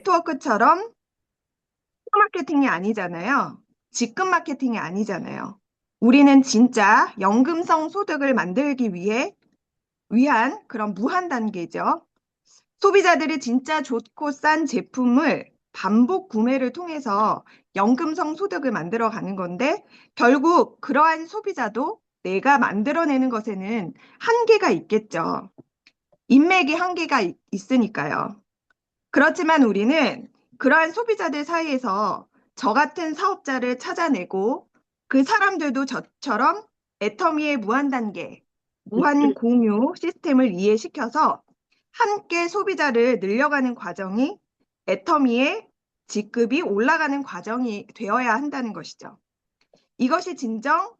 네트워크처럼 마케팅이 아니잖아요. 직급 마케팅이 아니잖아요. 우리는 진짜 연금성 소득을 만들기 위한 그런 무한 단계죠. 소비자들이 진짜 좋고 싼 제품을 반복 구매를 통해서 연금성 소득을 만들어 가는 건데 결국 그러한 소비자도 내가 만들어내는 것에는 한계가 있겠죠. 인맥이 한계가 있으니까요. 그렇지만 우리는 그러한 소비자들 사이에서 저 같은 사업자를 찾아내고 그 사람들도 저처럼 애터미의 무한 단계, 무한 공유 시스템을 이해시켜서 함께 소비자를 늘려가는 과정이 애터미의 직급이 올라가는 과정이 되어야 한다는 것이죠. 이것이 진정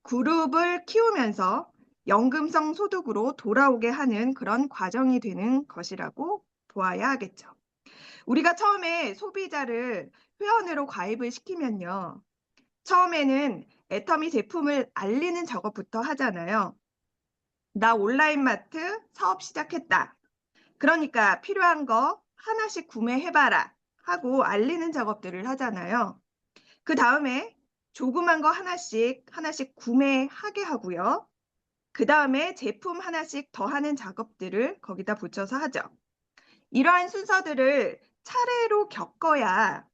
그룹을 키우면서 연금성 소득으로 돌아오게 하는 그런 과정이 되는 것이라고 보아야 하겠죠. 우리가 처음에 소비자를 회원으로 가입을 시키면요. 처음에는 애터미 제품을 알리는 작업부터 하잖아요. 나 온라인 마트 사업 시작했다. 그러니까 필요한 거 하나씩 구매해봐라 하고 알리는 작업들을 하잖아요. 그 다음에 조그만 거 하나씩 구매하게 하고요. 그 다음에 제품 하나씩 더하는 작업들을 거기다 붙여서 하죠. 이러한 순서들을 차례로 겪어야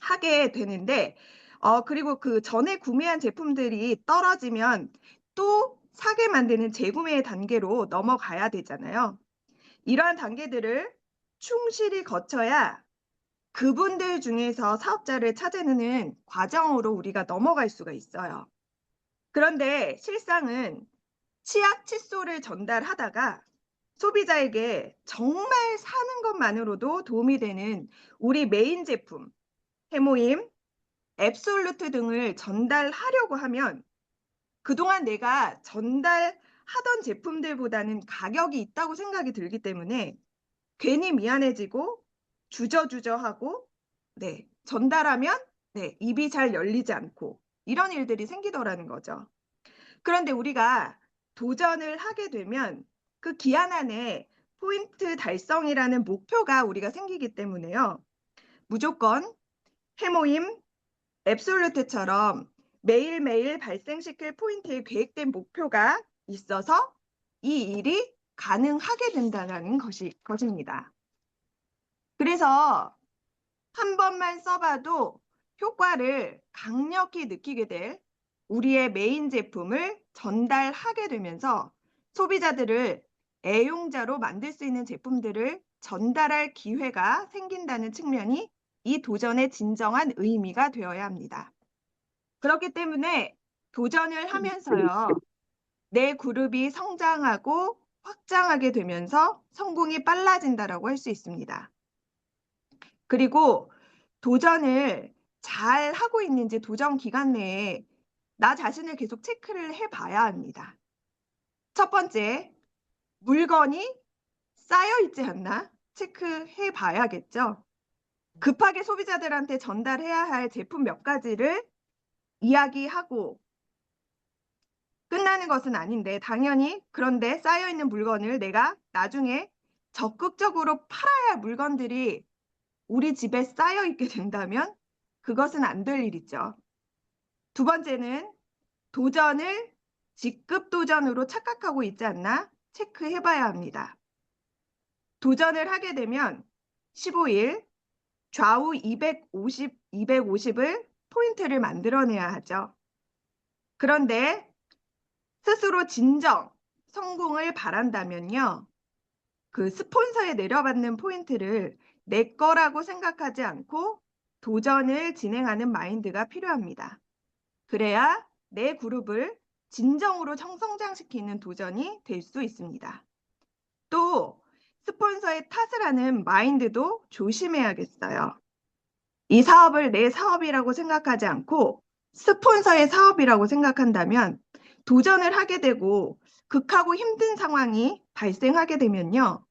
하게 되는데, 그리고 그 전에 구매한 제품들이 떨어지면 또 사게 만드는 재구매 단계로 넘어가야 되잖아요. 이러한 단계들을 충실히 거쳐야 그분들 중에서 사업자를 찾아내는 과정으로 우리가 넘어갈 수가 있어요. 그런데 실상은 치약 칫솔을 전달하다가 소비자에게 정말 사는 것만으로도 도움이 되는 우리 메인 제품, 해모임, 앱솔루트 등을 전달하려고 하면 그동안 내가 전달하던 제품들보다는 가격이 있다고 생각이 들기 때문에 괜히 미안해지고 주저주저하고 전달하면 입이 잘 열리지 않고 이런 일들이 생기더라는 거죠. 그런데 우리가 도전을 하게 되면 그 기한 안에 포인트 달성이라는 목표가 우리가 생기기 때문에요. 무조건 해모임, 앱솔루트처럼 매일매일 발생시킬 포인트의 계획된 목표가 있어서 이 일이 가능하게 된다는 것입니다. 그래서 한 번만 써봐도 효과를 강력히 느끼게 될 우리의 메인 제품을 전달하게 되면서 소비자들을 애용자로 만들 수 있는 제품들을 전달할 기회가 생긴다는 측면이 이 도전의 진정한 의미가 되어야 합니다. 그렇기 때문에 도전을 하면서요, 내 그룹이 성장하고 확장하게 되면서 성공이 빨라진다라고 할 수 있습니다. 그리고 도전을 잘 하고 있는지 도전 기간 내에 나 자신을 계속 체크를 해봐야 합니다. 첫 번째, 물건이 쌓여 있지 않나 체크해 봐야겠죠. 급하게 소비자들한테 전달해야 할 제품 몇 가지를 이야기하고 끝나는 것은 아닌데 당연히 그런데 쌓여있는 물건을 내가 나중에 적극적으로 팔아야 할 물건들이 우리 집에 쌓여있게 된다면 그것은 안 될 일이죠. 두 번째는 도전을 직급 도전으로 착각하고 있지 않나 체크해 봐야 합니다. 도전을 하게 되면 15일 좌우 250을 포인트를 만들어내야 하죠. 그런데 스스로 진정 성공을 바란다면요. 그 스폰서에 내려받는 포인트를 내 거라고 생각하지 않고 도전을 진행하는 마인드가 필요합니다. 그래야 내 그룹을 진정으로 성장시키는 도전이 될 수 있습니다. 또 스폰서의 탓을 하는 마인드도 조심해야겠어요. 이 사업을 내 사업이라고 생각하지 않고 스폰서의 사업이라고 생각한다면 도전을 하게 되고 극하고 힘든 상황이 발생하게 되면요.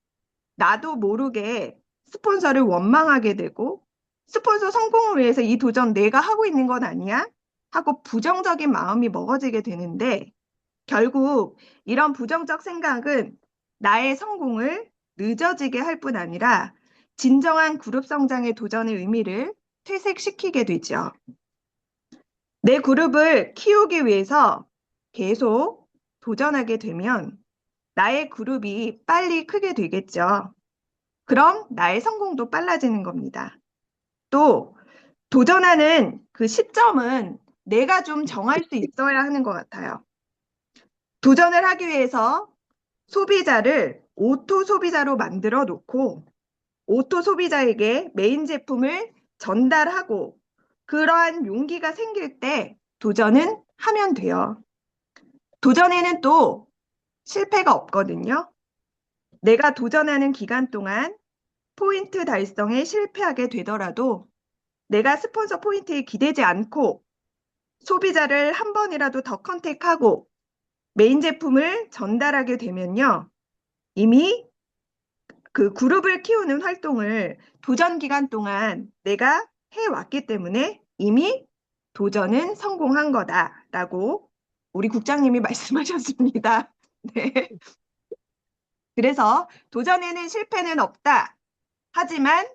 나도 모르게 스폰서를 원망하게 되고 스폰서 성공을 위해서 이 도전 내가 하고 있는 건 아니야? 하고 부정적인 마음이 먹어지게 되는데 결국 이런 부정적 생각은 나의 성공을 늦어지게 할 뿐 아니라 진정한 그룹 성장의 도전의 의미를 퇴색시키게 되죠. 내 그룹을 키우기 위해서 계속 도전하게 되면 나의 그룹이 빨리 크게 되겠죠. 그럼 나의 성공도 빨라지는 겁니다. 또 도전하는 그 시점은 내가 좀 정할 수 있어야 하는 것 같아요. 도전을 하기 위해서 소비자를 오토 소비자로 만들어 놓고 오토 소비자에게 메인 제품을 전달하고 그러한 용기가 생길 때 도전은 하면 돼요. 도전에는 또 실패가 없거든요. 내가 도전하는 기간 동안 포인트 달성에 실패하게 되더라도 내가 스폰서 포인트에 기대지 않고 소비자를 한 번이라도 더 컨택하고 메인 제품을 전달하게 되면요. 이미 그 그룹을 키우는 활동을 도전 기간 동안 내가 해왔기 때문에 이미 도전은 성공한 거다라고 우리 국장님이 말씀하셨습니다. 네. 그래서 도전에는 실패는 없다. 하지만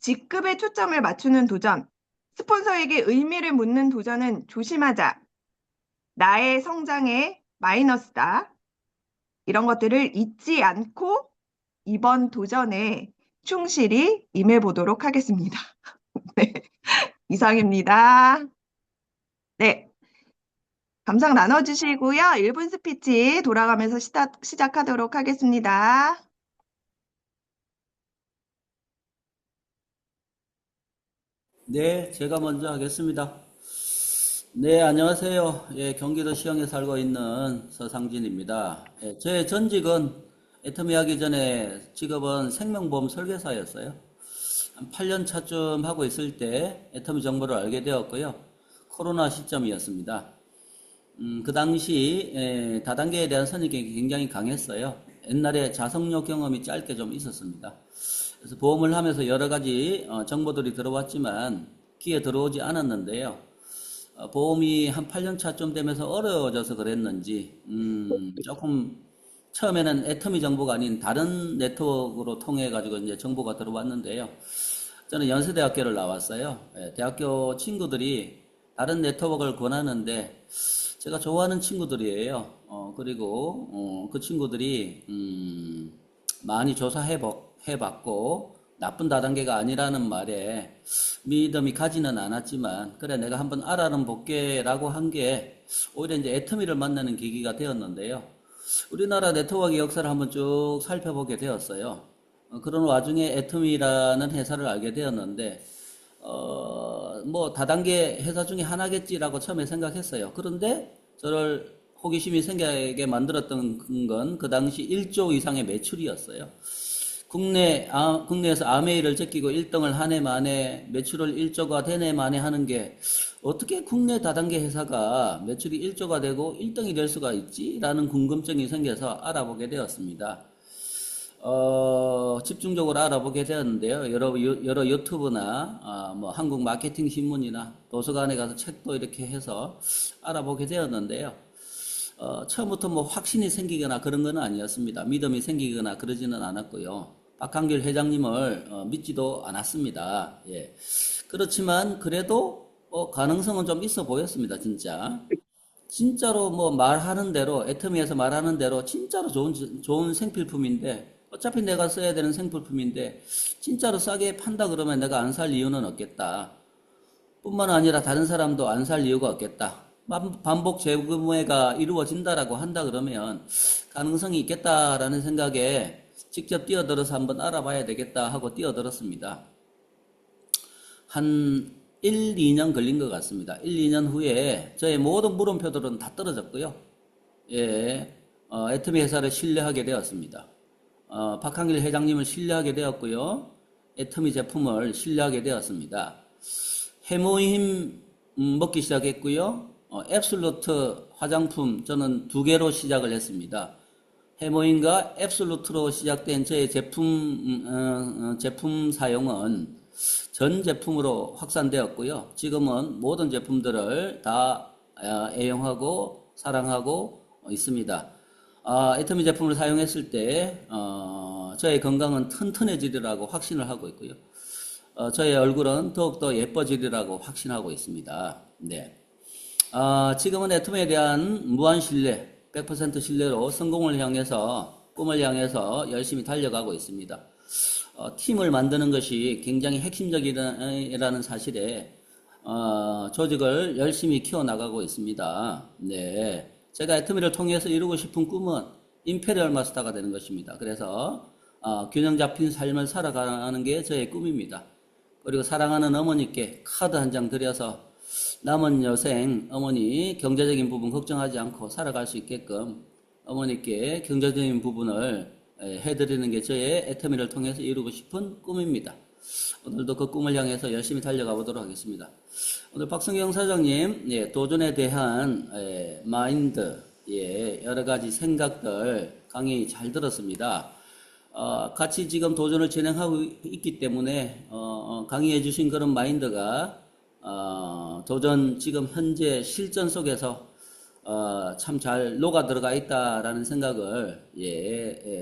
직급에 초점을 맞추는 도전, 스폰서에게 의미를 묻는 도전은 조심하자. 나의 성장에 마이너스다. 이런 것들을 잊지 않고 이번 도전에 충실히 임해보도록 하겠습니다. 네, 이상입니다. 네, 감상 나눠주시고요. 1분 스피치 돌아가면서 시작하도록 하겠습니다. 네, 제가 먼저 하겠습니다. 네, 안녕하세요. 예, 경기도 시흥에 살고 있는 서상진입니다. 예, 제 전직은 애터미 하기 전에 직업은 생명보험 설계사였어요. 한 8년 차쯤 하고 있을 때 애터미 정보를 알게 되었고요. 코로나 시점이었습니다. 그 당시 다단계에 대한 선입견이 굉장히 강했어요. 옛날에 자석료 경험이 짧게 좀 있었습니다. 그래서 보험을 하면서 여러 가지 정보들이 들어왔지만 귀에 들어오지 않았는데요. 보험이 한 8년 차쯤 되면서 어려워져서 그랬는지 조금 처음에는 애터미 정보가 아닌 다른 네트워크로 통해 가지고 이제 정보가 들어왔는데요. 저는 연세대학교를 나왔어요. 예, 대학교 친구들이 다른 네트워크를 권하는데 제가 좋아하는 친구들이에요. 그리고 그 친구들이 많이 해봤고 나쁜 다단계가 아니라는 말에 믿음이 가지는 않았지만 그래 내가 한번 알아는 볼게라고 한 게 오히려 이제 애터미를 만나는 계기가 되었는데요. 우리나라 네트워크 역사를 한번 쭉 살펴보게 되었어요. 그런 와중에 애터미라는 회사를 알게 되었는데 뭐 다단계 회사 중에 하나겠지라고 처음에 생각했어요. 그런데 저를 호기심이 생기게 만들었던 건 그 당시 1조 이상의 매출이었어요. 국내에서 아메이를 제끼고 1등을 한 해 만에 매출을 1조가 된 해 만에 하는 게 어떻게 국내 다단계 회사가 매출이 1조가 되고 1등이 될 수가 있지? 라는 궁금증이 생겨서 알아보게 되었습니다. 집중적으로 알아보게 되었는데요. 여러 유튜브나, 뭐, 한국 마케팅 신문이나 도서관에 가서 책도 이렇게 해서 알아보게 되었는데요. 처음부터 뭐 확신이 생기거나 그런 건 아니었습니다. 믿음이 생기거나 그러지는 않았고요. 박한길 회장님을 믿지도 않았습니다. 예. 그렇지만 그래도 가능성은 좀 있어 보였습니다. 진짜로 뭐 말하는 대로 애터미에서 말하는 대로 진짜로 좋은 생필품인데 어차피 내가 써야 되는 생필품인데 진짜로 싸게 판다 그러면 내가 안 살 이유는 없겠다. 뿐만 아니라 다른 사람도 안 살 이유가 없겠다. 반복 재구매가 이루어진다라고 한다 그러면 가능성이 있겠다라는 생각에 직접 뛰어들어서 한번 알아봐야 되겠다 하고 뛰어들었습니다. 한 1, 2년 걸린 것 같습니다. 1, 2년 후에 저의 모든 물음표들은 다 떨어졌고요. 예, 애터미 회사를 신뢰하게 되었습니다. 박한길 회장님을 신뢰하게 되었고요. 애터미 제품을 신뢰하게 되었습니다. 해모임 먹기 시작했고요. 앱솔루트 화장품 저는 2개로 시작을 했습니다. 해모임과 앱솔루트로 시작된 저의 제품 사용은 전 제품으로 확산되었고요. 지금은 모든 제품들을 다 애용하고 사랑하고 있습니다. 애터미 제품을 사용했을 때, 저의 건강은 튼튼해지리라고 확신을 하고 있고요. 저의 얼굴은 더욱더 예뻐지리라고 확신하고 있습니다. 네. 지금은 애텀에 대한 무한 신뢰, 100% 신뢰로 성공을 향해서, 꿈을 향해서 열심히 달려가고 있습니다. 팀을 만드는 것이 굉장히 핵심적이라는 사실에, 조직을 열심히 키워나가고 있습니다. 네. 제가 애터미를 통해서 이루고 싶은 꿈은 임페리얼 마스터가 되는 것입니다. 그래서, 균형 잡힌 삶을 살아가는 게 저의 꿈입니다. 그리고 사랑하는 어머니께 카드 한 장 드려서 남은 여생 어머니 경제적인 부분 걱정하지 않고 살아갈 수 있게끔 어머니께 경제적인 부분을 해드리는 게 저의 애터미를 통해서 이루고 싶은 꿈입니다. 오늘도 그 꿈을 향해서 열심히 달려가 보도록 하겠습니다. 오늘 박성경 사장님, 도전에 대한 마인드, 여러 가지 생각들 강의 잘 들었습니다. 같이 지금 도전을 진행하고 있기 때문에 강의해 주신 그런 마인드가 도전 지금 현재 실전 속에서 참 잘 녹아 들어가 있다라는 생각을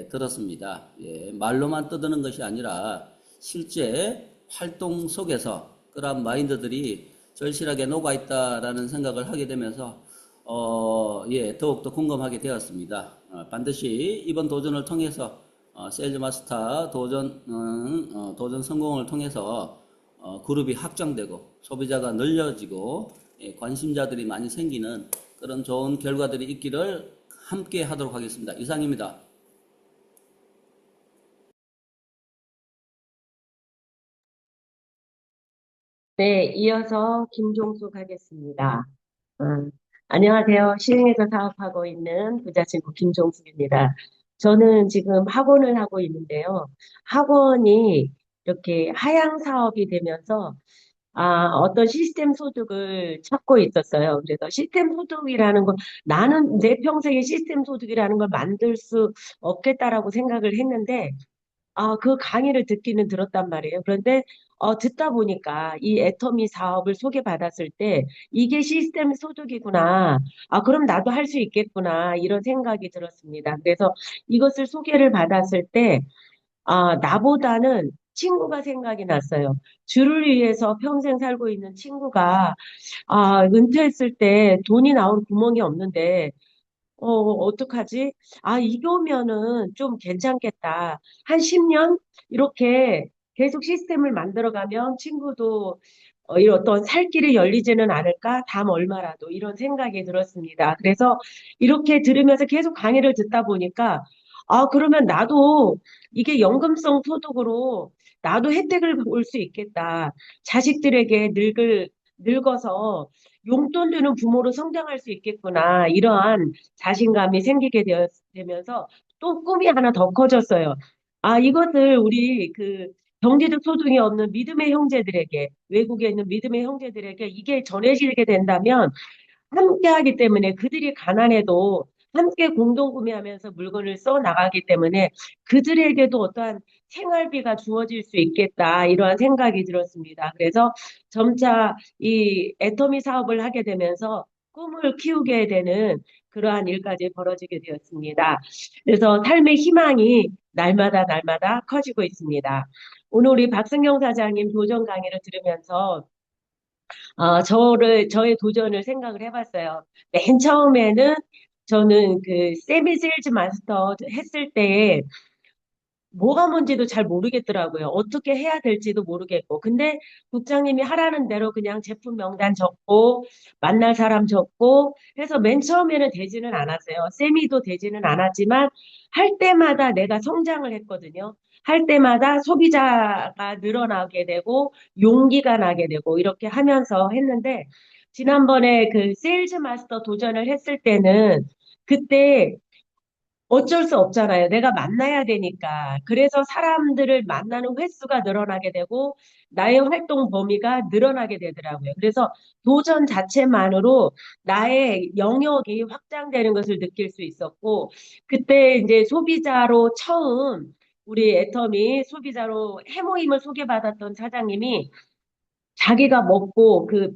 들었습니다. 말로만 떠드는 것이 아니라 실제 활동 속에서 그러한 마인드들이 절실하게 녹아 있다라는 생각을 하게 되면서 더욱더 궁금하게 되었습니다. 반드시 이번 도전을 통해서 세일즈 마스터 도전 성공을 통해서 그룹이 확장되고 소비자가 늘려지고 관심자들이 많이 생기는 그런 좋은 결과들이 있기를 함께 하도록 하겠습니다. 이상입니다. 네, 이어서 김종숙 하겠습니다. 어, 안녕하세요. 시흥에서 사업하고 있는 부자친구 김종숙입니다. 저는 지금 학원을 하고 있는데요. 학원이 이렇게 하향 사업이 되면서 어떤 시스템 소득을 찾고 있었어요. 그래서 시스템 소득이라는 건 나는 내 평생에 시스템 소득이라는 걸 만들 수 없겠다라고 생각을 했는데 그 강의를 듣기는 들었단 말이에요. 그런데 듣다 보니까 이 애터미 사업을 소개받았을 때 이게 시스템 소득이구나. 그럼 나도 할 수 있겠구나. 이런 생각이 들었습니다. 그래서 이것을 소개를 받았을 때 나보다는 친구가 생각이 났어요. 주를 위해서 평생 살고 있는 친구가 은퇴했을 때 돈이 나올 구멍이 없는데 어떡하지? 이거면은 좀 괜찮겠다. 한 10년? 이렇게 계속 시스템을 만들어가면 친구도 이런 어떤 살 길이 열리지는 않을까? 담 얼마라도 이런 생각이 들었습니다. 그래서 이렇게 들으면서 계속 강의를 듣다 보니까 그러면 나도 이게 연금성 소득으로 나도 혜택을 볼 수 있겠다. 자식들에게 늙어서 용돈 되는 부모로 성장할 수 있겠구나. 이러한 자신감이 생기게 되면서 또 꿈이 하나 더 커졌어요. 이것을 우리 그 경제적 소득이 없는 믿음의 형제들에게, 외국에 있는 믿음의 형제들에게 이게 전해지게 된다면 함께 하기 때문에 그들이 가난해도 함께 공동 구매하면서 물건을 써 나가기 때문에 그들에게도 어떠한 생활비가 주어질 수 있겠다 이러한 생각이 들었습니다. 그래서 점차 이 애터미 사업을 하게 되면서 꿈을 키우게 되는 그러한 일까지 벌어지게 되었습니다. 그래서 삶의 희망이 날마다 날마다 커지고 있습니다. 오늘 우리 박승경 사장님 도전 강의를 들으면서 저의 도전을 생각을 해봤어요. 맨 처음에는 저는 그 세미 세일즈 마스터 했을 때 뭐가 뭔지도 잘 모르겠더라고요. 어떻게 해야 될지도 모르겠고. 근데 국장님이 하라는 대로 그냥 제품 명단 적고, 만날 사람 적고, 해서 맨 처음에는 되지는 않았어요. 세미도 되지는 않았지만, 할 때마다 내가 성장을 했거든요. 할 때마다 소비자가 늘어나게 되고, 용기가 나게 되고, 이렇게 하면서 했는데, 지난번에 그 세일즈 마스터 도전을 했을 때는, 그때 어쩔 수 없잖아요. 내가 만나야 되니까. 그래서 사람들을 만나는 횟수가 늘어나게 되고, 나의 활동 범위가 늘어나게 되더라고요. 그래서 도전 자체만으로 나의 영역이 확장되는 것을 느낄 수 있었고, 그때 이제 소비자로 처음 우리 애터미 소비자로 해모임을 소개받았던 사장님이 자기가 먹고 그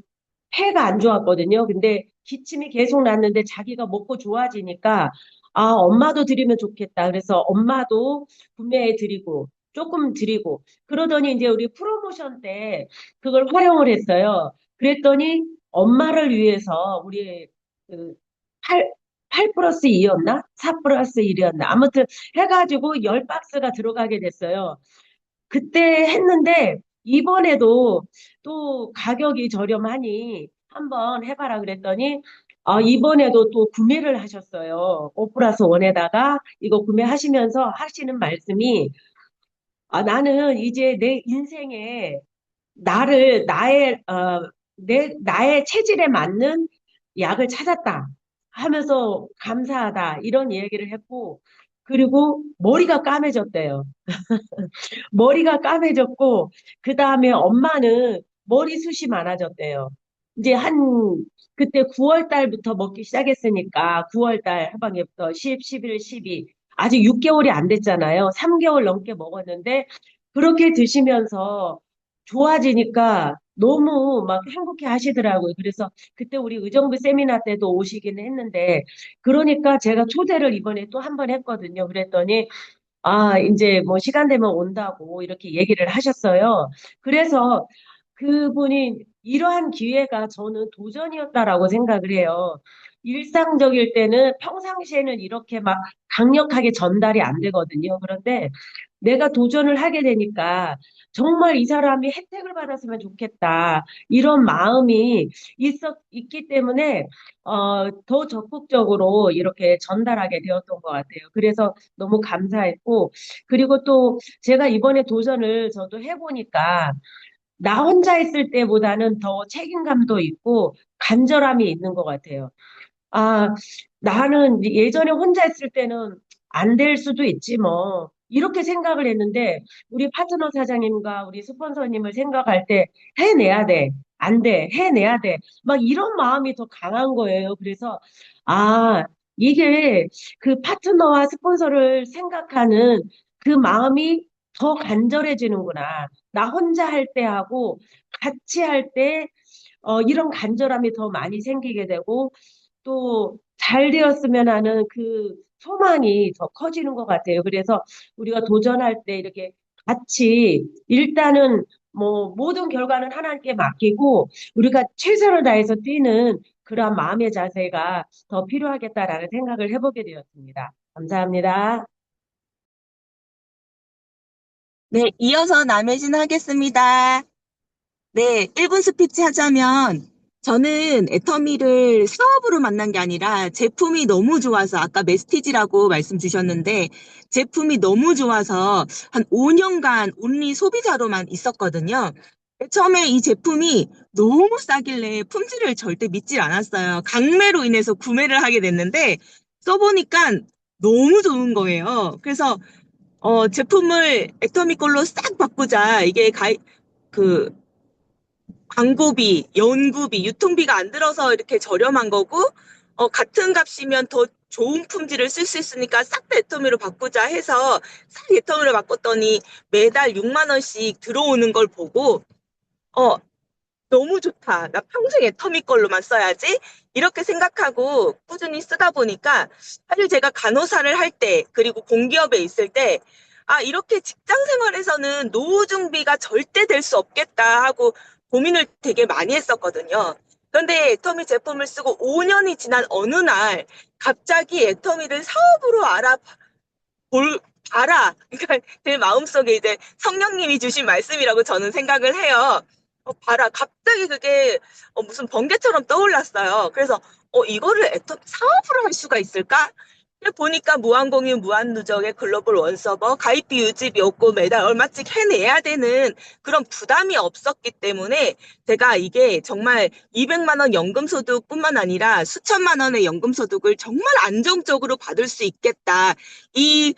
폐가 안 좋았거든요. 근데 기침이 계속 났는데 자기가 먹고 좋아지니까 아, 엄마도 드리면 좋겠다. 그래서 엄마도 구매해 드리고 조금 드리고 그러더니 이제 우리 프로모션 때 그걸 활용을 했어요. 그랬더니 엄마를 위해서 우리 그 8, 8 플러스 2였나? 4 플러스 1이었나? 아무튼 해가지고 10박스가 들어가게 됐어요. 그때 했는데 이번에도 또 가격이 저렴하니 한번 해봐라 그랬더니 이번에도 또 구매를 하셨어요. 5 플러스 1에다가 이거 구매하시면서 하시는 말씀이 나는 이제 내 인생에 나의 체질에 맞는 약을 찾았다 하면서 감사하다 이런 얘기를 했고 그리고 머리가 까매졌대요. 머리가 까매졌고, 그 다음에 엄마는 머리숱이 많아졌대요. 이제 그때 9월 달부터 먹기 시작했으니까, 9월 달 하반기부터 10, 11, 12, 아직 6개월이 안 됐잖아요. 3개월 넘게 먹었는데, 그렇게 드시면서 좋아지니까 너무 막 행복해 하시더라고요. 그래서 그때 우리 의정부 세미나 때도 오시기는 했는데, 그러니까 제가 초대를 이번에 또 한 번 했거든요. 그랬더니, 이제 뭐 시간 되면 온다고 이렇게 얘기를 하셨어요. 그래서 그분이 이러한 기회가 저는 도전이었다라고 생각을 해요. 일상적일 때는 평상시에는 이렇게 막 강력하게 전달이 안 되거든요. 그런데 내가 도전을 하게 되니까 정말 이 사람이 혜택을 받았으면 좋겠다. 이런 마음이 있기 때문에, 더 적극적으로 이렇게 전달하게 되었던 것 같아요. 그래서 너무 감사했고, 그리고 또 제가 이번에 도전을 저도 해보니까 나 혼자 했을 때보다는 더 책임감도 있고 간절함이 있는 것 같아요. 아, 나는 예전에 혼자 했을 때는 안 될 수도 있지 뭐. 이렇게 생각을 했는데, 우리 파트너 사장님과 우리 스폰서님을 생각할 때 해내야 돼. 안 돼. 해내야 돼. 막 이런 마음이 더 강한 거예요. 그래서, 아, 이게 그 파트너와 스폰서를 생각하는 그 마음이 더 간절해지는구나. 나 혼자 할 때 하고 같이 할 때, 이런 간절함이 더 많이 생기게 되고, 또 잘 되었으면 하는 그 소망이 더 커지는 것 같아요. 그래서 우리가 도전할 때 이렇게 같이 일단은 뭐 모든 결과는 하나님께 맡기고 우리가 최선을 다해서 뛰는 그러한 마음의 자세가 더 필요하겠다라는 생각을 해보게 되었습니다. 감사합니다. 네, 이어서 남해진 하겠습니다. 네, 1분 스피치 하자면, 저는 애터미를 사업으로 만난 게 아니라 제품이 너무 좋아서, 아까 메스티지라고 말씀 주셨는데, 제품이 너무 좋아서 한 5년간 온리 소비자로만 있었거든요. 처음에 이 제품이 너무 싸길래 품질을 절대 믿질 않았어요. 강매로 인해서 구매를 하게 됐는데, 써보니까 너무 좋은 거예요. 그래서 제품을 애터미 걸로 싹 바꾸자. 이게 그, 광고비, 연구비, 유통비가 안 들어서 이렇게 저렴한 거고, 같은 값이면 더 좋은 품질을 쓸 수 있으니까 싹 다 애터미로 바꾸자 해서 싹 애터미로 바꿨더니 매달 6만 원씩 들어오는 걸 보고, 어, 너무 좋다. 나 평생 애터미 걸로만 써야지. 이렇게 생각하고 꾸준히 쓰다 보니까 사실 제가 간호사를 할 때, 그리고 공기업에 있을 때, 이렇게 직장 생활에서는 노후 준비가 절대 될 수 없겠다 하고 고민을 되게 많이 했었거든요. 그런데 애터미 제품을 쓰고 5년이 지난 어느 날 갑자기 애터미를 사업으로 알아. 그러니까 제 마음속에 이제 성령님이 주신 말씀이라고 저는 생각을 해요. 봐라. 갑자기 그게 무슨 번개처럼 떠올랐어요. 그래서 이거를 사업으로 할 수가 있을까? 보니까 무한공유 무한누적의 글로벌 원서버 가입비 유지비 없고 매달 얼마씩 해내야 되는 그런 부담이 없었기 때문에 제가 이게 정말 200만 원 연금소득뿐만 아니라 수천만 원의 연금소득을 정말 안정적으로 받을 수 있겠다. 이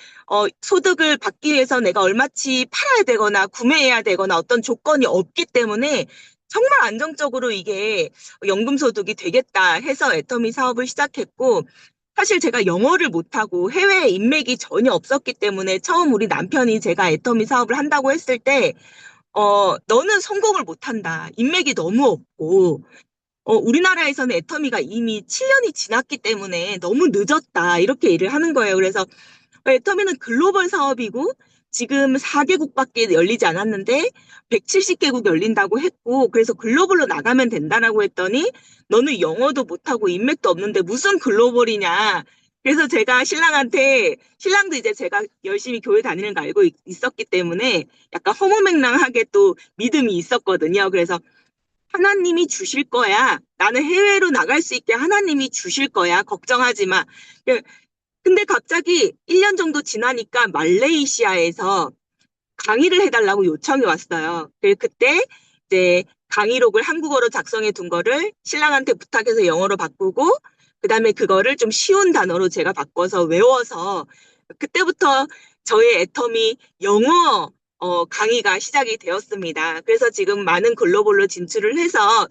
소득을 받기 위해서 내가 얼마치 팔아야 되거나 구매해야 되거나 어떤 조건이 없기 때문에 정말 안정적으로 이게 연금소득이 되겠다 해서 애터미 사업을 시작했고, 사실 제가 영어를 못하고 해외에 인맥이 전혀 없었기 때문에 처음 우리 남편이 제가 애터미 사업을 한다고 했을 때, 너는 성공을 못한다. 인맥이 너무 없고, 우리나라에서는 애터미가 이미 7년이 지났기 때문에 너무 늦었다. 이렇게 일을 하는 거예요. 그래서 애터미는 글로벌 사업이고 지금 4개국밖에 열리지 않았는데 170개국 열린다고 했고 그래서 글로벌로 나가면 된다라고 했더니 너는 영어도 못하고 인맥도 없는데 무슨 글로벌이냐. 그래서 제가 신랑도 이제 제가 열심히 교회 다니는 거 알고 있었기 때문에 약간 허무맹랑하게 또 믿음이 있었거든요. 그래서 하나님이 주실 거야. 나는 해외로 나갈 수 있게 하나님이 주실 거야. 걱정하지 마. 근데 갑자기 1년 정도 지나니까 말레이시아에서 강의를 해달라고 요청이 왔어요. 그때 이제 강의록을 한국어로 작성해 둔 거를 신랑한테 부탁해서 영어로 바꾸고 그다음에 그거를 좀 쉬운 단어로 제가 바꿔서 외워서 그때부터 저의 애터미 영어 강의가 시작이 되었습니다. 그래서 지금 많은 글로벌로 진출을 해서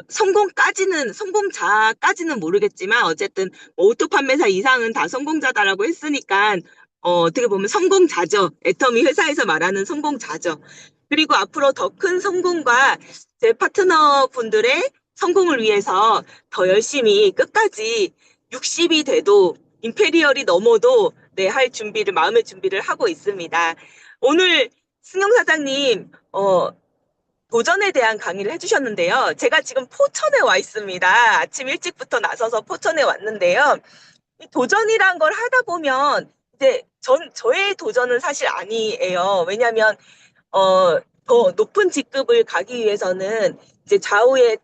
성공자까지는 모르겠지만 어쨌든 오토 판매사 이상은 다 성공자다라고 했으니까 어떻게 보면 성공자죠. 애터미 회사에서 말하는 성공자죠. 그리고 앞으로 더 큰 성공과 제 파트너 분들의 성공을 위해서 더 열심히 끝까지 60이 돼도 임페리얼이 넘어도 네, 마음의 준비를 하고 있습니다. 오늘 승용 사장님, 도전에 대한 강의를 해주셨는데요. 제가 지금 포천에 와 있습니다. 아침 일찍부터 나서서 포천에 왔는데요. 이 도전이란 걸 하다 보면 이제 저의 도전은 사실 아니에요. 왜냐하면 더 높은 직급을 가기 위해서는 이제 좌우에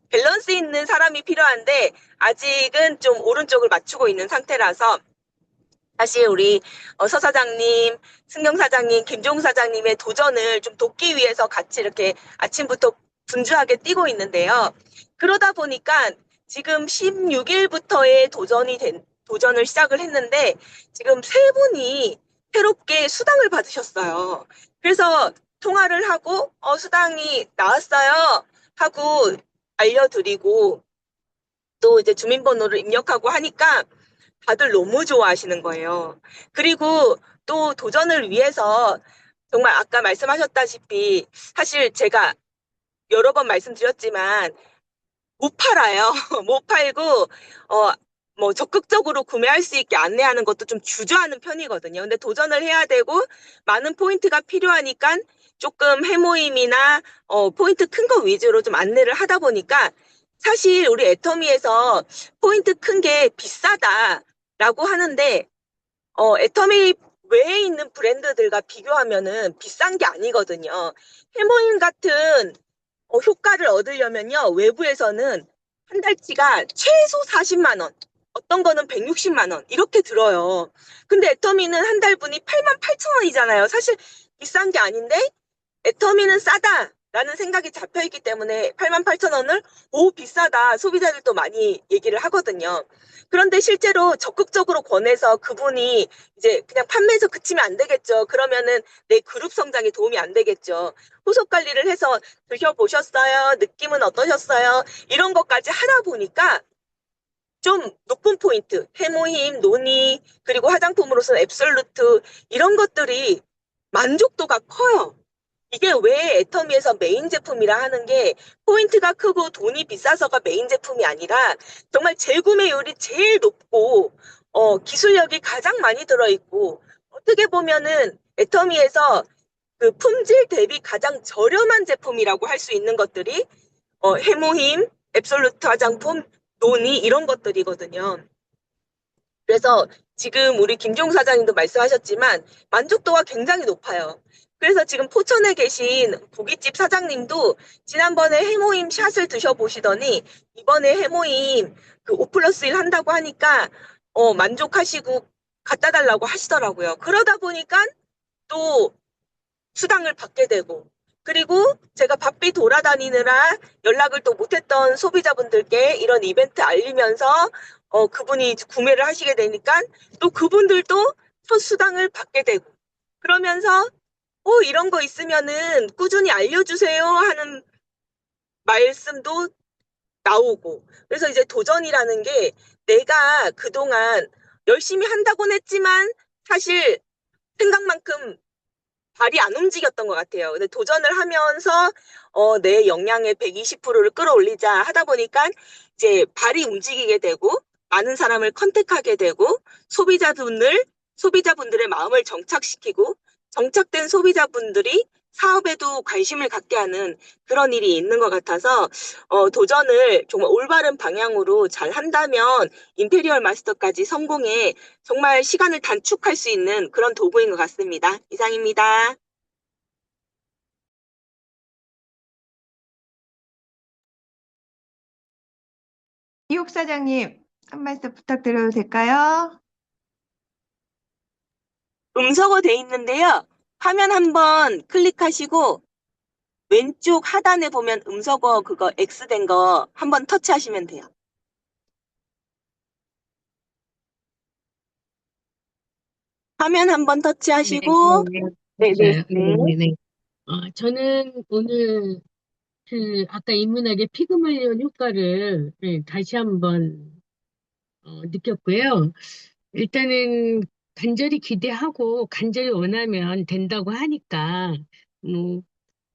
밸런스 있는 사람이 필요한데 아직은 좀 오른쪽을 맞추고 있는 상태라서 사실 우리 서 사장님, 승경 사장님, 김종 사장님의 도전을 좀 돕기 위해서 같이 이렇게 아침부터 분주하게 뛰고 있는데요. 그러다 보니까 지금 16일부터의 도전을 시작을 했는데 지금 세 분이 새롭게 수당을 받으셨어요. 그래서 통화를 하고 수당이 나왔어요 하고 알려드리고 또 이제 주민번호를 입력하고 하니까 다들 너무 좋아하시는 거예요. 그리고 또 도전을 위해서 정말 아까 말씀하셨다시피 사실 제가 여러 번 말씀드렸지만 못 팔아요. 못 팔고 뭐 적극적으로 구매할 수 있게 안내하는 것도 좀 주저하는 편이거든요. 근데 도전을 해야 되고 많은 포인트가 필요하니까 조금 해모임이나 포인트 큰 거 위주로 좀 안내를 하다 보니까 사실 우리 애터미에서 포인트 큰 게 비싸다라고 하는데 애터미 외에 있는 브랜드들과 비교하면은 비싼 게 아니거든요. 해모임 같은 효과를 얻으려면요. 외부에서는 한 달치가 최소 40만 원, 어떤 거는 160만 원 이렇게 들어요. 근데 애터미는 한 달분이 88,000원이잖아요. 사실 비싼 게 아닌데 애터미는 싸다라는 생각이 잡혀있기 때문에 88,000원을 비싸다 소비자들도 많이 얘기를 하거든요. 그런데 실제로 적극적으로 권해서 그분이 이제 그냥 판매에서 그치면 안 되겠죠. 그러면은 내 그룹 성장에 도움이 안 되겠죠. 후속 관리를 해서 드셔보셨어요? 느낌은 어떠셨어요? 이런 것까지 하다 보니까 좀 높은 포인트, 해모힘, 노니, 그리고 화장품으로서는 앱솔루트 이런 것들이 만족도가 커요. 이게 왜 애터미에서 메인 제품이라 하는 게 포인트가 크고 돈이 비싸서가 메인 제품이 아니라 정말 재구매율이 제일 높고 기술력이 가장 많이 들어있고 어떻게 보면은 애터미에서 그 품질 대비 가장 저렴한 제품이라고 할 수 있는 것들이 해모힘, 앱솔루트 화장품, 노니 이런 것들이거든요. 그래서 지금 우리 김종 사장님도 말씀하셨지만 만족도가 굉장히 높아요. 그래서 지금 포천에 계신 고깃집 사장님도 지난번에 해모임 샷을 드셔보시더니 이번에 해모임 그 5+1 한다고 하니까 만족하시고 갖다 달라고 하시더라고요. 그러다 보니까 또 수당을 받게 되고 그리고 제가 바삐 돌아다니느라 연락을 또 못했던 소비자분들께 이런 이벤트 알리면서 그분이 구매를 하시게 되니까 또 그분들도 첫 수당을 받게 되고 그러면서 이런 거 있으면은 꾸준히 알려주세요 하는 말씀도 나오고 그래서 이제 도전이라는 게 내가 그동안 열심히 한다고는 했지만 사실 생각만큼 발이 안 움직였던 것 같아요. 근데 도전을 하면서 내 역량의 120%를 끌어올리자 하다 보니까 이제 발이 움직이게 되고 많은 사람을 컨택하게 되고 소비자분들의 마음을 정착시키고 정착된 소비자분들이 사업에도 관심을 갖게 하는 그런 일이 있는 것 같아서 도전을 정말 올바른 방향으로 잘 한다면 임페리얼 마스터까지 성공해 정말 시간을 단축할 수 있는 그런 도구인 것 같습니다. 이상입니다. 이옥 사장님, 한 말씀 부탁드려도 될까요? 음성어 돼 있는데요. 화면 한번 클릭하시고 왼쪽 하단에 보면 음성어 그거 X 된 거 한번 터치하시면 돼요. 화면 한번 네, 터치하시고 네네 맞아요. 네. 네네네. 저는 오늘 아까 인문학의 피그말리온 효과를 다시 한번 느꼈고요. 일단은 간절히 기대하고 간절히 원하면 된다고 하니까, 뭐,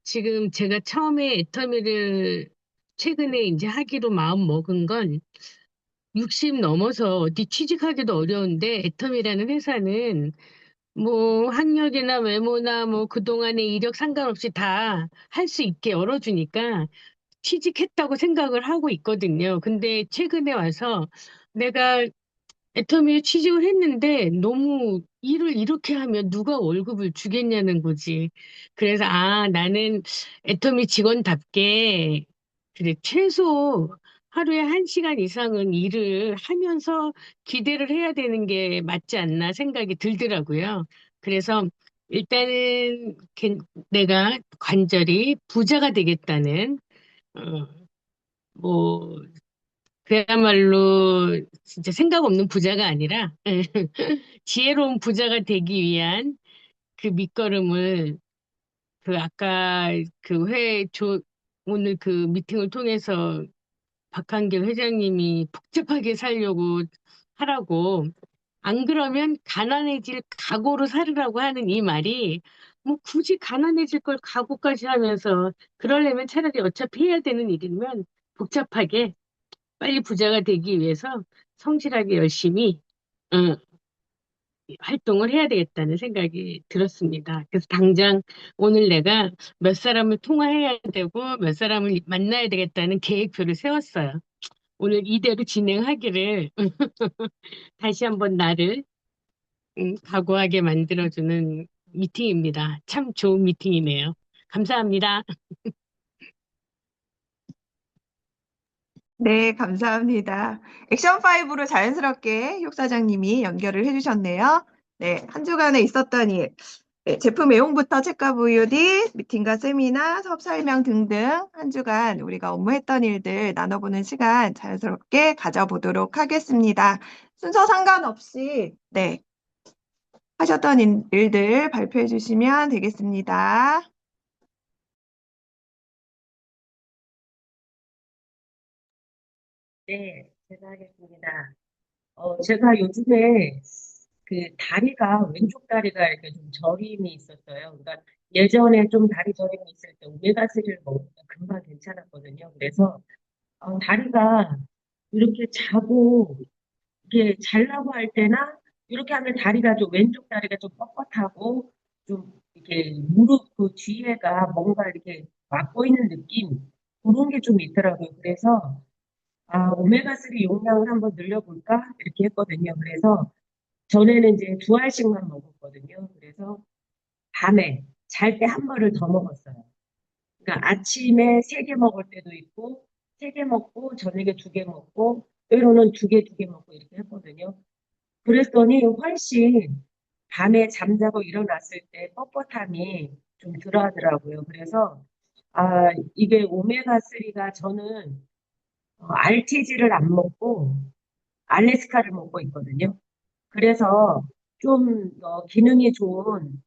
지금 제가 처음에 애터미를 최근에 이제 하기로 마음 먹은 건 60 넘어서 어디 취직하기도 어려운데 애터미라는 회사는 뭐 학력이나 외모나 뭐 그동안의 이력 상관없이 다 할 수 있게 열어주니까 취직했다고 생각을 하고 있거든요. 근데 최근에 와서 내가 애터미에 취직을 했는데 너무 일을 이렇게 하면 누가 월급을 주겠냐는 거지. 그래서 나는 애터미 직원답게 그래 최소 하루에 1시간 이상은 일을 하면서 기대를 해야 되는 게 맞지 않나 생각이 들더라고요. 그래서 일단은 내가 간절히 부자가 되겠다는 어, 뭐 그야말로 진짜 생각 없는 부자가 아니라 지혜로운 부자가 되기 위한 그 밑거름을 그 아까 그 오늘 그 미팅을 통해서 박한길 회장님이 복잡하게 살려고 하라고 안 그러면 가난해질 각오로 살으라고 하는 이 말이 뭐 굳이 가난해질 걸 각오까지 하면서 그러려면 차라리 어차피 해야 되는 일이면 복잡하게 빨리 부자가 되기 위해서 성실하게 열심히 어, 활동을 해야 되겠다는 생각이 들었습니다. 그래서 당장 오늘 내가 몇 사람을 통화해야 되고 몇 사람을 만나야 되겠다는 계획표를 세웠어요. 오늘 이대로 진행하기를 다시 한번 나를 각오하게 만들어주는 미팅입니다. 참 좋은 미팅이네요. 감사합니다. 네, 감사합니다. 액션 5로 자연스럽게 효 사장님이 연결을 해주셨네요. 네, 한 주간에 있었던 일, 네, 제품 애용부터 책과 VOD, 미팅과 세미나, 사업 설명 등등 한 주간 우리가 업무했던 일들 나눠보는 시간 자연스럽게 가져보도록 하겠습니다. 순서 상관없이 네, 하셨던 일들 발표해 주시면 되겠습니다. 네, 제가 하겠습니다. 제가 요즘에 그 다리가, 왼쪽 다리가 이렇게 좀 저림이 있었어요. 그러니까 예전에 좀 다리 저림이 있을 때 오메가3를 먹으면 금방 괜찮았거든요. 그래서 다리가 이렇게 자고 이렇게 잘라고 할 때나 이렇게 하면 다리가 좀 왼쪽 다리가 좀 뻣뻣하고 좀 이렇게 무릎 그 뒤에가 뭔가 이렇게 막고 있는 느낌 그런 게 좀 있더라고요. 그래서 오메가3 용량을 한번 늘려볼까 이렇게 했거든요. 그래서 전에는 이제 2알씩만 먹었거든요. 그래서 밤에 잘 때 한 벌을 더 먹었어요. 그러니까 아침에 3개 먹을 때도 있고 3개 먹고 저녁에 2개 먹고 때로는 2개, 2개 먹고 이렇게 했거든요. 그랬더니 훨씬 밤에 잠자고 일어났을 때 뻣뻣함이 좀 덜하더라고요. 그래서 이게 오메가3가 저는 RTG를 안 먹고 알래스카를 먹고 있거든요. 그래서 좀 기능이 좋은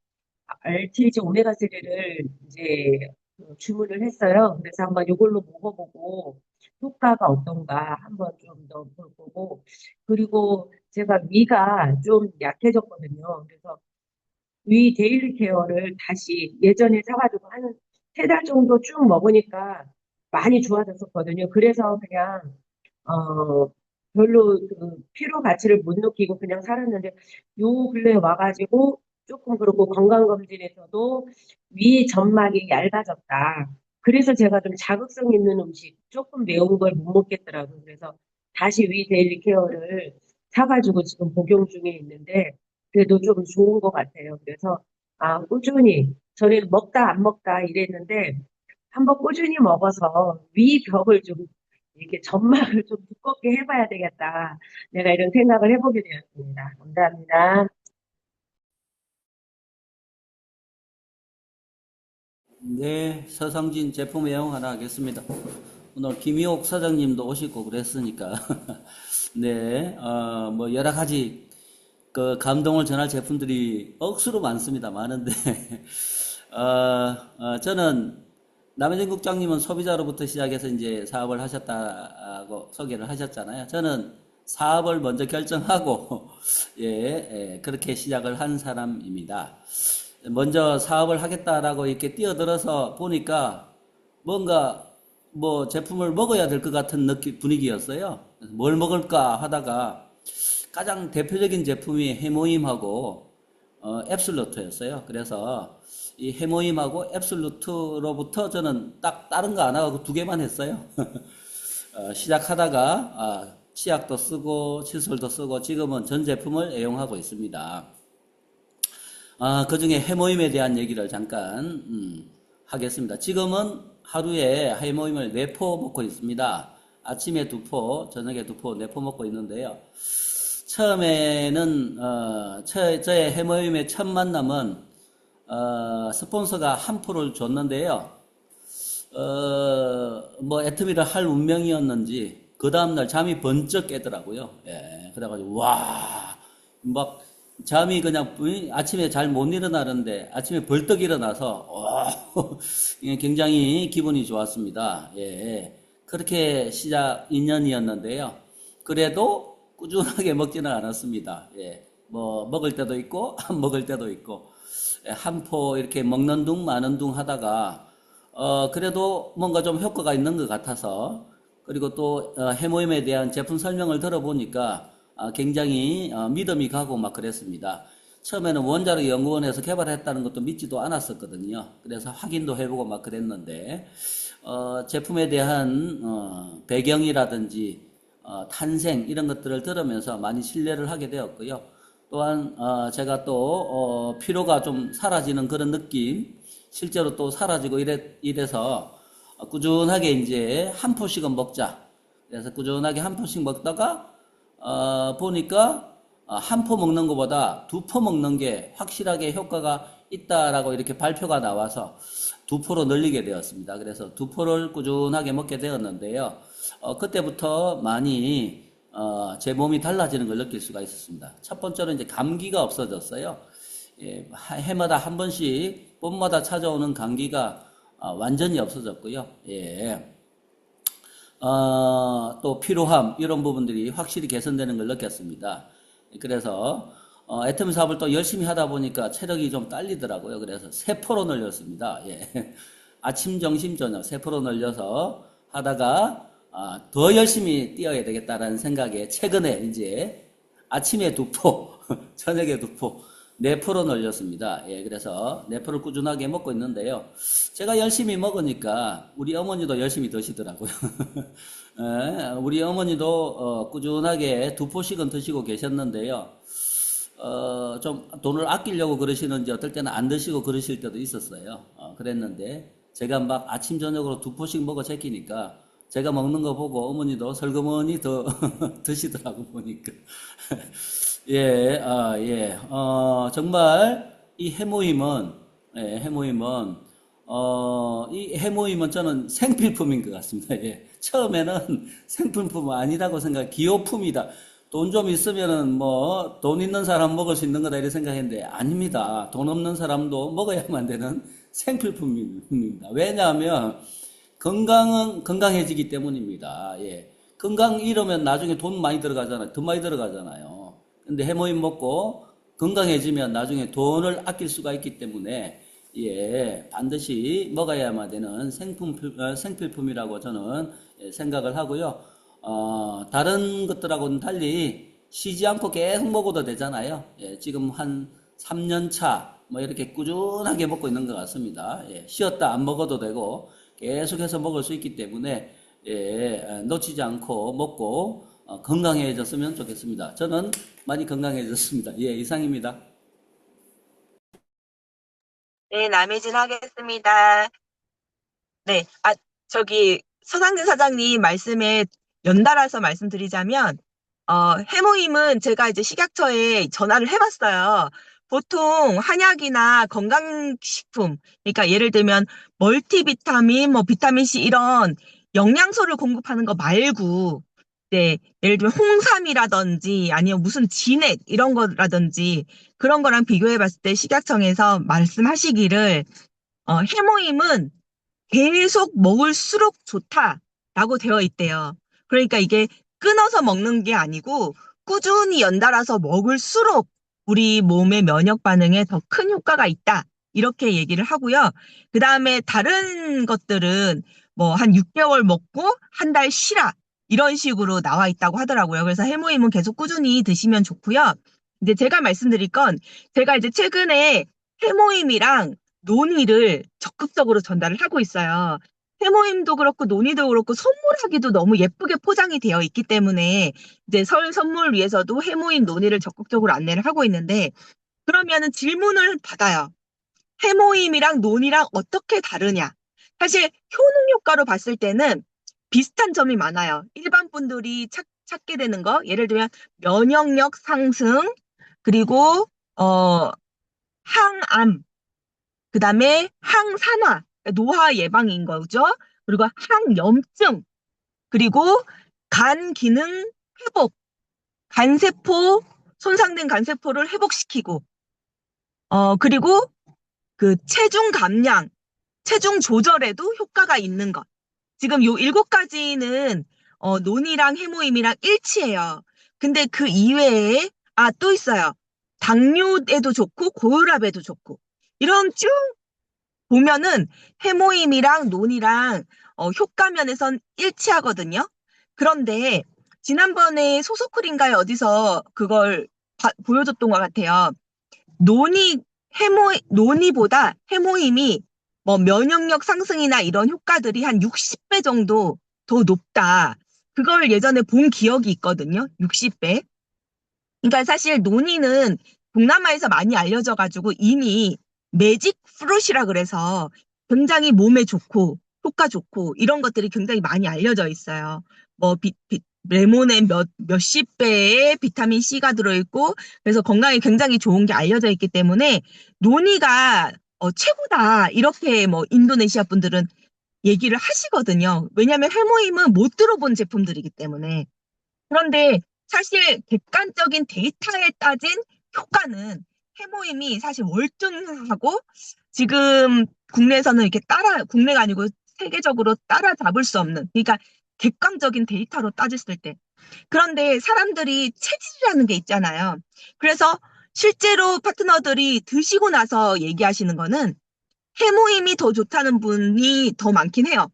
RTG 오메가3를 이제 주문을 했어요. 그래서 한번 이걸로 먹어보고 효과가 어떤가 한번 좀 더 볼 거고 그리고 제가 위가 좀 약해졌거든요. 그래서 위 데일리 케어를 다시 예전에 사가지고 한 3달 정도 쭉 먹으니까 많이 좋아졌었거든요. 그래서 그냥 어, 별로 그 피로 가치를 못 느끼고 그냥 살았는데 요 근래에 와가지고 조금 그렇고 건강검진에서도 위 점막이 얇아졌다. 그래서 제가 좀 자극성 있는 음식, 조금 매운 걸 못 먹겠더라고요. 그래서 다시 위 데일리 케어를 사가지고 지금 복용 중에 있는데 그래도 좀 좋은 것 같아요. 그래서 꾸준히 저는 먹다 안 먹다 이랬는데 한번 꾸준히 먹어서 위 벽을 좀 이렇게 점막을 좀 두껍게 해봐야 되겠다. 내가 이런 생각을 해보게 되었습니다. 감사합니다. 네, 서상진 제품 애용 하나 하겠습니다. 오늘 김희옥 사장님도 오시고 그랬으니까. 네, 뭐 여러 가지 그 감동을 전할 제품들이 억수로 많습니다. 많은데, 저는 남현진 국장님은 소비자로부터 시작해서 이제 사업을 하셨다고 소개를 하셨잖아요. 저는 사업을 먼저 결정하고, 예, 그렇게 시작을 한 사람입니다. 먼저 사업을 하겠다라고 이렇게 뛰어들어서 보니까 뭔가 뭐 제품을 먹어야 될 것 같은 분위기였어요. 그래서 뭘 먹을까 하다가 가장 대표적인 제품이 해모임하고 앱솔루트였어요. 그래서 이 해모임하고 앱솔루트로부터 저는 딱 다른 거 안 하고 2개만 했어요. 시작하다가 치약도 쓰고 칫솔도 쓰고 지금은 전 제품을 애용하고 있습니다. 그 중에 해모임에 대한 얘기를 잠깐 하겠습니다. 지금은 하루에 해모임을 4포 먹고 있습니다. 아침에 2포, 저녁에 2포, 4포 먹고 있는데요. 처음에는 저의 해모임의 첫 만남은 스폰서가 1포를 줬는데요. 뭐 애터미를 할 운명이었는지 그 다음날 잠이 번쩍 깨더라고요. 예, 그래가지고 막 잠이 그냥 아침에 잘 못 일어나는데 아침에 벌떡 일어나서 굉장히 기분이 좋았습니다. 예, 그렇게 시작 인연이었는데요. 그래도 꾸준하게 먹지는 않았습니다. 예, 뭐 먹을 때도 있고 안 먹을 때도 있고 1포 이렇게 먹는 둥 마는 둥 하다가 그래도 뭔가 좀 효과가 있는 것 같아서 그리고 또 해모임에 대한 제품 설명을 들어보니까 굉장히 믿음이 가고 막 그랬습니다. 처음에는 원자력 연구원에서 개발했다는 것도 믿지도 않았었거든요. 그래서 확인도 해보고 막 그랬는데 제품에 대한 배경이라든지 탄생 이런 것들을 들으면서 많이 신뢰를 하게 되었고요. 또한 제가 또 피로가 좀 사라지는 그런 느낌 실제로 또 사라지고 이래서 꾸준하게 이제 1포씩은 먹자. 그래서 꾸준하게 1포씩 먹다가 보니까 1포 먹는 것보다 2포 먹는 게 확실하게 효과가 있다라고 이렇게 발표가 나와서 2포로 늘리게 되었습니다. 그래서 2포를 꾸준하게 먹게 되었는데요. 그때부터 많이 제 몸이 달라지는 걸 느낄 수가 있었습니다. 첫 번째로 이제 감기가 없어졌어요. 예, 해마다 한 번씩 봄마다 찾아오는 감기가 완전히 없어졌고요. 예. 또 피로함 이런 부분들이 확실히 개선되는 걸 느꼈습니다. 그래서 애터미 사업을 또 열심히 하다 보니까 체력이 좀 딸리더라고요. 그래서 3포로 늘렸습니다. 예. 아침, 점심, 저녁 3포로 늘려서 하다가 더 열심히 뛰어야 되겠다라는 생각에 최근에 이제 아침에 2포, 저녁에 2포, 4포로 늘렸습니다. 예, 그래서 4포를 꾸준하게 먹고 있는데요. 제가 열심히 먹으니까 우리 어머니도 열심히 드시더라고요. 예, 우리 어머니도 꾸준하게 2포씩은 드시고 계셨는데요. 좀 돈을 아끼려고 그러시는지 어떨 때는 안 드시고 그러실 때도 있었어요. 그랬는데 제가 막 아침 저녁으로 2포씩 먹어 제끼니까 제가 먹는 거 보고 어머니도 설거머니 더 드시더라고 보니까. 예, 예, 정말 이 해모임은, 예, 이 해모임은 저는 생필품인 것 같습니다. 예, 처음에는 생필품은 아니라고 기호품이다. 돈 좀 있으면은 뭐, 돈 있는 사람 먹을 수 있는 거다 이렇게 생각했는데, 아닙니다. 돈 없는 사람도 먹어야만 되는 생필품입니다. 왜냐하면, 건강은 건강해지기 때문입니다. 예. 건강 잃으면 나중에 돈 많이 들어가잖아요. 더 많이 들어가잖아요. 근데 해모임 먹고 건강해지면 나중에 돈을 아낄 수가 있기 때문에 예, 반드시 먹어야만 되는 생필품이라고 저는 생각을 하고요. 다른 것들하고는 달리 쉬지 않고 계속 먹어도 되잖아요. 예, 지금 한 3년 차, 뭐 이렇게 꾸준하게 먹고 있는 것 같습니다. 예, 쉬었다 안 먹어도 되고 계속해서 먹을 수 있기 때문에 예, 놓치지 않고 먹고 건강해졌으면 좋겠습니다. 저는 많이 건강해졌습니다. 예, 이상입니다. 네, 남해진 하겠습니다. 네, 서상진 사장님 말씀에 연달아서 말씀드리자면, 해모임은 제가 이제 식약처에 전화를 해봤어요. 보통 한약이나 건강식품, 그러니까 예를 들면 멀티비타민, 뭐 비타민C 이런 영양소를 공급하는 거 말고, 네, 예를 들면 홍삼이라든지 아니면 무슨 진액 이런 거라든지 그런 거랑 비교해봤을 때 식약청에서 말씀하시기를, 해모임은 계속 먹을수록 좋다라고 되어 있대요. 그러니까 이게 끊어서 먹는 게 아니고 꾸준히 연달아서 먹을수록 우리 몸의 면역 반응에 더 큰 효과가 있다. 이렇게 얘기를 하고요. 그 다음에 다른 것들은 뭐 한 6개월 먹고 한 달 쉬라. 이런 식으로 나와 있다고 하더라고요. 그래서 해모임은 계속 꾸준히 드시면 좋고요. 이제 제가 말씀드릴 건 제가 이제 최근에 해모임이랑 논의를 적극적으로 전달을 하고 있어요. 해모임도 그렇고 논의도 그렇고 선물하기도 너무 예쁘게 포장이 되어 있기 때문에 이제 설 선물 위해서도 해모임 논의를 적극적으로 안내를 하고 있는데 그러면은 질문을 받아요. 해모임이랑 논이랑 어떻게 다르냐? 사실 효능 효과로 봤을 때는 비슷한 점이 많아요. 일반 분들이 찾게 되는 거, 예를 들면 면역력 상승, 그리고 항암, 그다음에 항산화, 노화 예방인 거죠. 그리고 항염증, 그리고 간 기능 회복, 간세포, 손상된 간세포를 회복시키고, 그리고 그 체중 감량, 체중 조절에도 효과가 있는 것. 지금 요 7가지는 논이랑 해모임이랑 일치해요. 근데 그 이외에 또 있어요. 당뇨에도 좋고 고혈압에도 좋고. 이런 쭉 보면은 해모임이랑 논이랑 효과 면에선 일치하거든요. 그런데 지난번에 소소크린가에 어디서 그걸 보여줬던 것 같아요. 논이보다 해모임이 뭐 면역력 상승이나 이런 효과들이 한 60배 정도 더 높다. 그걸 예전에 본 기억이 있거든요. 60배. 그러니까 사실 논이는 동남아에서 많이 알려져가지고 이미 매직 프루시라 그래서 굉장히 몸에 좋고 효과 좋고 이런 것들이 굉장히 많이 알려져 있어요. 뭐 레몬에 몇십 배의 비타민 C가 들어있고 그래서 건강에 굉장히 좋은 게 알려져 있기 때문에 논이가 최고다 이렇게 뭐 인도네시아 분들은 얘기를 하시거든요. 왜냐하면 해모임은 못 들어본 제품들이기 때문에. 그런데 사실 객관적인 데이터에 따진 효과는 해모임이 사실 월등하고 지금 국내에서는 이렇게 국내가 아니고 세계적으로 따라잡을 수 없는, 그러니까 객관적인 데이터로 따졌을 때. 그런데 사람들이 체질이라는 게 있잖아요. 그래서 실제로 파트너들이 드시고 나서 얘기하시는 거는 해모임이 더 좋다는 분이 더 많긴 해요.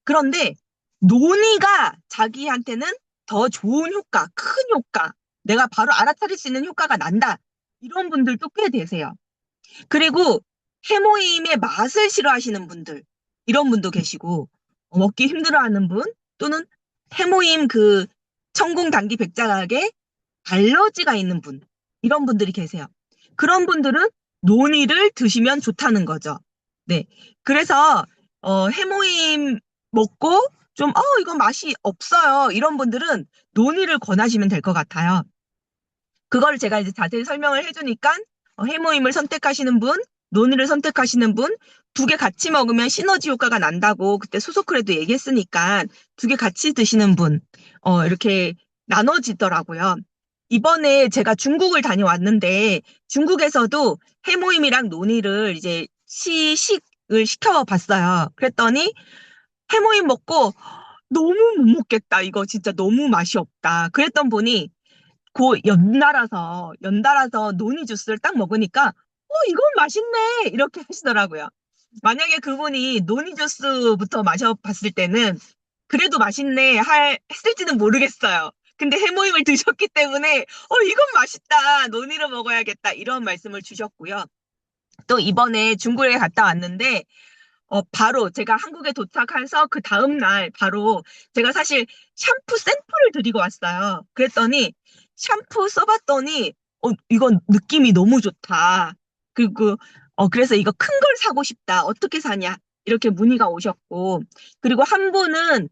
그런데 논의가 자기한테는 더 좋은 효과, 큰 효과, 내가 바로 알아차릴 수 있는 효과가 난다. 이런 분들도 꽤 되세요. 그리고 해모임의 맛을 싫어하시는 분들, 이런 분도 계시고, 먹기 힘들어하는 분, 또는 해모임 그 천공 당기 백작에 알러지가 있는 분, 이런 분들이 계세요. 그런 분들은 논이를 드시면 좋다는 거죠. 네. 그래서, 해모임 먹고 좀, 이거 맛이 없어요. 이런 분들은 논이를 권하시면 될 것 같아요. 그걸 제가 이제 자세히 설명을 해주니까, 해모임을 선택하시는 분, 논이를 선택하시는 분, 2개 같이 먹으면 시너지 효과가 난다고 그때 소소크레도 얘기했으니까 2개 같이 드시는 분, 이렇게 나눠지더라고요. 이번에 제가 중국을 다녀왔는데 중국에서도 해모임이랑 논이를 이제 시식을 시켜봤어요. 그랬더니 해모임 먹고 너무 못 먹겠다. 이거 진짜 너무 맛이 없다. 그랬던 분이 연달아서 노니 주스를 딱 먹으니까, 이건 맛있네! 이렇게 하시더라고요. 만약에 그분이 노니 주스부터 마셔봤을 때는 그래도 맛있네 했을지는 모르겠어요. 근데 해모임을 드셨기 때문에, 이건 맛있다. 노니로 먹어야겠다. 이런 말씀을 주셨고요. 또 이번에 중국에 갔다 왔는데, 바로 제가 한국에 도착해서 그 다음날 바로 제가 사실 샴푸 샘플을 드리고 왔어요. 그랬더니 샴푸 써봤더니, 이건 느낌이 너무 좋다. 그리고, 그래서 이거 큰 걸 사고 싶다. 어떻게 사냐? 이렇게 문의가 오셨고, 그리고 한 분은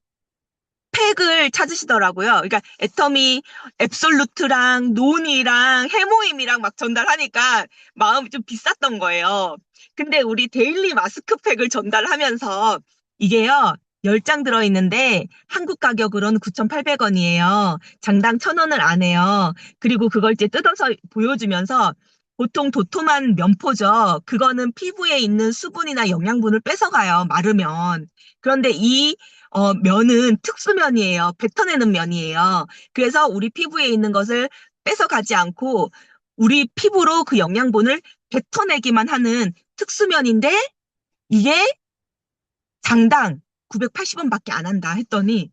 팩을 찾으시더라고요. 그러니까 애터미 앱솔루트랑 논이랑 해모임이랑 막 전달하니까 마음이 좀 비쌌던 거예요. 근데 우리 데일리 마스크팩을 전달하면서 이게요, 10장 들어있는데 한국 가격으로는 9,800원이에요. 장당 1,000원을 안 해요. 그리고 그걸 이제 뜯어서 보여주면서 보통 도톰한 면포죠. 그거는 피부에 있는 수분이나 영양분을 뺏어가요, 마르면. 그런데 이 면은 특수면이에요. 뱉어내는 면이에요. 그래서 우리 피부에 있는 것을 뺏어가지 않고 우리 피부로 그 영양분을 뱉어내기만 하는 특수면인데 이게 장당 980원밖에 안 한다 했더니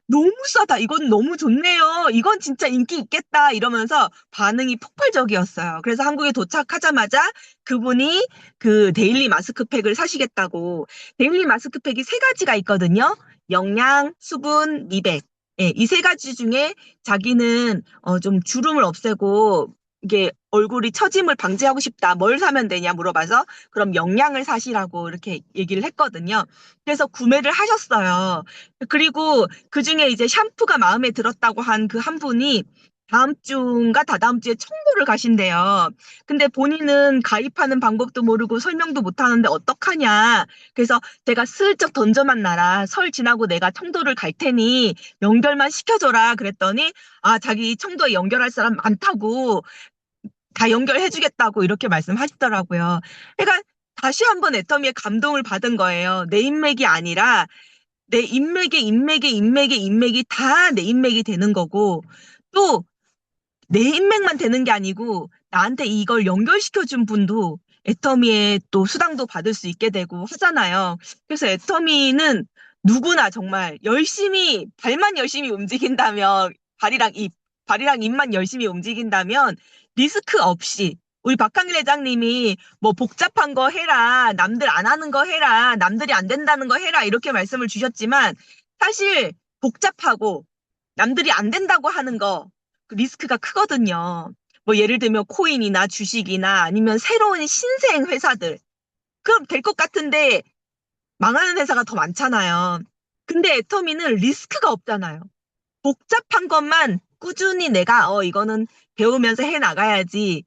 너무 싸다. 이건 너무 좋네요. 이건 진짜 인기 있겠다. 이러면서 반응이 폭발적이었어요. 그래서 한국에 도착하자마자 그분이 그 데일리 마스크팩을 사시겠다고. 데일리 마스크팩이 세 가지가 있거든요. 영양, 수분, 미백. 예, 이 세 가지 중에 자기는 좀 주름을 없애고 이게 얼굴이 처짐을 방지하고 싶다. 뭘 사면 되냐 물어봐서 그럼 영양을 사시라고 이렇게 얘기를 했거든요. 그래서 구매를 하셨어요. 그리고 그중에 이제 샴푸가 마음에 들었다고 한 그 한 분이 다음 주인가 다다음 주에 청도를 가신대요. 근데 본인은 가입하는 방법도 모르고 설명도 못 하는데 어떡하냐. 그래서 제가 슬쩍 던져만 놔라. 설 지나고 내가 청도를 갈 테니 연결만 시켜줘라. 그랬더니 자기 청도에 연결할 사람 많다고 다 연결해주겠다고 이렇게 말씀하시더라고요. 그러니까 다시 한번 애터미에 감동을 받은 거예요. 내 인맥이 아니라 내 인맥이 다 내 인맥이 되는 거고, 또 내 인맥만 되는 게 아니고, 나한테 이걸 연결시켜준 분도 애터미에 또 수당도 받을 수 있게 되고 하잖아요. 그래서 애터미는 누구나 정말 발만 열심히 움직인다면, 발이랑 입만 열심히 움직인다면, 리스크 없이, 우리 박한길 회장님이 뭐 복잡한 거 해라, 남들 안 하는 거 해라, 남들이 안 된다는 거 해라, 이렇게 말씀을 주셨지만, 사실 복잡하고 남들이 안 된다고 하는 거, 그 리스크가 크거든요. 뭐 예를 들면 코인이나 주식이나 아니면 새로운 신생 회사들. 그럼 될 것 같은데 망하는 회사가 더 많잖아요. 근데 애터미는 리스크가 없잖아요. 복잡한 것만 꾸준히 내가 이거는 배우면서 해 나가야지.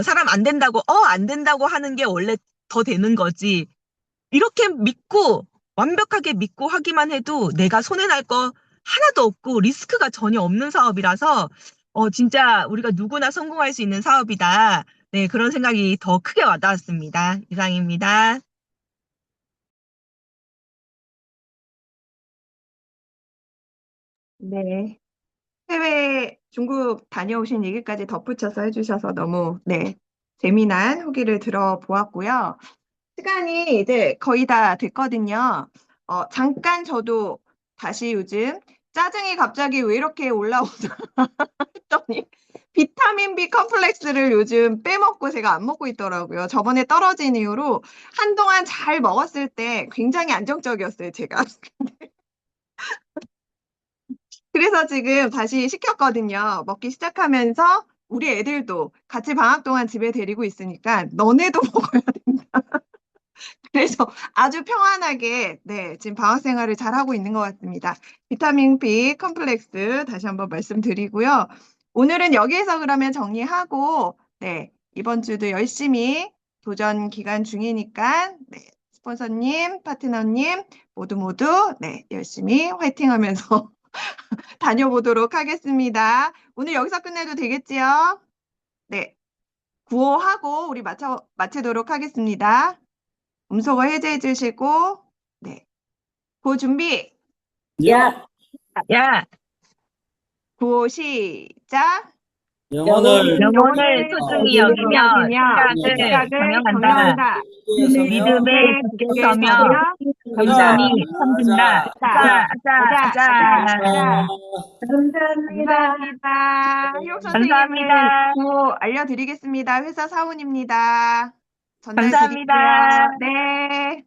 사람 안 된다고 하는 게 원래 더 되는 거지. 이렇게 완벽하게 믿고 하기만 해도 내가 손해날 거 하나도 없고 리스크가 전혀 없는 사업이라서, 진짜 우리가 누구나 성공할 수 있는 사업이다. 네, 그런 생각이 더 크게 와닿았습니다. 이상입니다. 네. 해외 중국 다녀오신 얘기까지 덧붙여서 해주셔서 너무, 네, 재미난 후기를 들어보았고요. 시간이 이제 거의 다 됐거든요. 잠깐 저도 다시 요즘 짜증이 갑자기 왜 이렇게 올라오나 했더니 비타민 B 컴플렉스를 요즘 빼먹고 제가 안 먹고 있더라고요. 저번에 떨어진 이후로 한동안 잘 먹었을 때 굉장히 안정적이었어요, 제가. 그래서 지금 다시 시켰거든요. 먹기 시작하면서 우리 애들도 같이 방학 동안 집에 데리고 있으니까 너네도 먹어야 된다. 그래서 아주 평안하게, 네, 지금 방학 생활을 잘 하고 있는 것 같습니다. 비타민 B 컴플렉스 다시 한번 말씀드리고요. 오늘은 여기에서 그러면 정리하고, 네, 이번 주도 열심히 도전 기간 중이니까, 네, 스폰서님, 파트너님 모두, 네, 열심히 화이팅 하면서 다녀보도록 하겠습니다. 오늘 여기서 끝내도 되겠지요? 네, 구호하고 우리 마치도록 하겠습니다. 음소거 해제해 주시고, 네. 구호 준비. 예. 야, 야, 구호 시작. 영혼을 영혼을 소중히 여기며 생각을 생각을 경영한다. 경영한다. 굳게 믿음에 굳게 서며 겸손히 섬긴다. 아자, 아자, 아자. 감사합니다. 희옥 선생님은 감사합니다. 또 알려드리겠습니다. 회사 사원입니다. 전달 감사합니다. 드릴게요. 네.